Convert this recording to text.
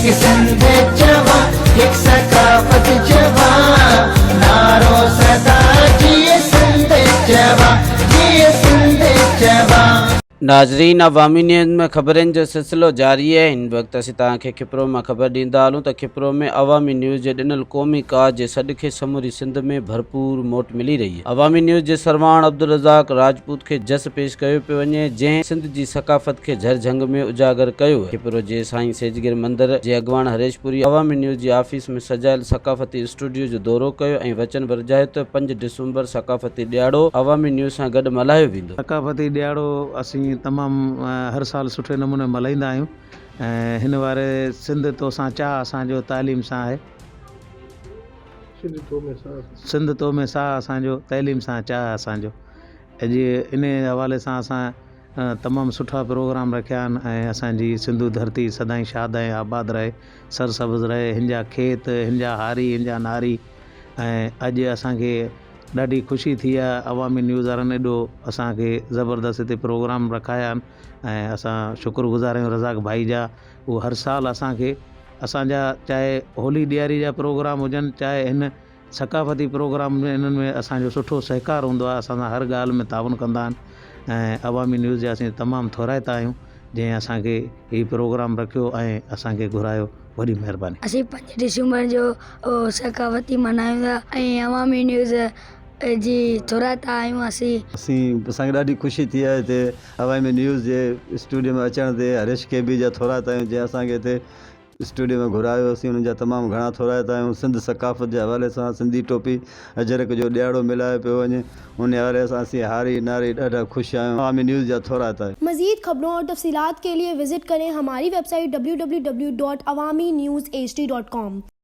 एक सिंध जवा, एक सकाफत जवा, नारो सदा जिए सिंध जवा, जिए सिंध जवा। नाज़रीन, अवामी न्यूज़ में ख़बरनि जो सिलसिलो जारी है। इन वक़्तु असीं तव्हांखे खिपरो मां ख़बर ॾींदा हलूं त खिपरो में अवामी न्यूज़ जे ॾिनल क़ौमी काज जे सॾ खे समूरी सिंध में भरपूर मोट मिली रही है। अवामी न्यूज़ जे सरवाण अब्दुल रज़ाक राजपूत खे जस पेश कयो पियो वञे, जंहिं सिंध जी सकाफ़त खे झरझंग में उजागर कयो है। खिपरो जे साईं सेजगिर मंदिर जे अॻवान हरेशपुरी अवामी न्यूज़ जी ऑफिस में सजायल सकाफ़ती स्टूडियो जो दौरो कयो ऐं वचन वरजायो त 5 डिसंबर सकाफ़ती ॾियारो अवामी न्यूज़ सां गॾु मल्हायो वेंदो। सकाफ़ती ॾियारो असीं तमामु हर साल सुठे नमूने मल्हाईंदा आहियूं ऐं हिन वारे सिंध तो सां चाह असांजो तालीम सां आहे। सिंध तो में साह असांजो तइलीम सां चाह असांजो। अॼु इन हवाले सां असां तमामु सुठा प्रोग्राम रखिया आहिनि ऐं असांजी सिंधु धरती सदाईं शाद ऐं आबाद रहे, सरसब्ज़ रहे, हिन जा खेत, हिन जा हारी, हिन जा नारी। ऐं अॼु असांखे ॾाढी ख़ुशी थी आहे, अवामी न्यूज़ वारनि एॾो असांखे ज़बरदस्त हिते प्रोग्राम रखाया आहिनि ऐं असां शुक्रगुज़ार आहियूं रज़ाक भाई जा। उहो हर साल असांखे असांजा चाहे होली ॾियारी जा प्रोग्राम हुजनि, चाहे हिन सकाफ़ती प्रोग्राम में, इन्हनि में असांजो सुठो सहकार हूंदो आहे। असां हर ॻाल्हि में ताउन कंदा आहिनि ऐं अवामी न्यूज़ जा असीं तमामु थोराइता आहियूं जंहिं असांखे हीउ प्रोग्राम रखियो ऐं असांखे घुरायो। वॾी महिरबानी। असीं 5 डिसंबर जो सकाफ़ती मल्हायूं था ऐं अवामी न्यूज़ जी थोराइता आहियूं। असांखे ॾाढी ख़ुशी थी आहे हिते अवामी न्यूज़ जे स्टूडियो में अचण ते। हरीश के बी जा थोराइता आहियूं जंहिं असांखे हिते स्टूडियो में घुरायो। असीं उन्हनि जा तमामु घणा थोराइता आहियूं। सिंध सकाफ़त जे हवाले सां सिंधी टोपी अजरक जो ॾियारो मिलायो पियो वञे, उन हवाले सां असीं हारी नारी ॾाढा ख़ुशि आहियूं। अवामी न्यूज़ जा थोराइता आहियूं। मज़ीद खबरों और तफसीलात के लिए विजिट करें हमारी वेबसाइट www.awamiNewsHD.com।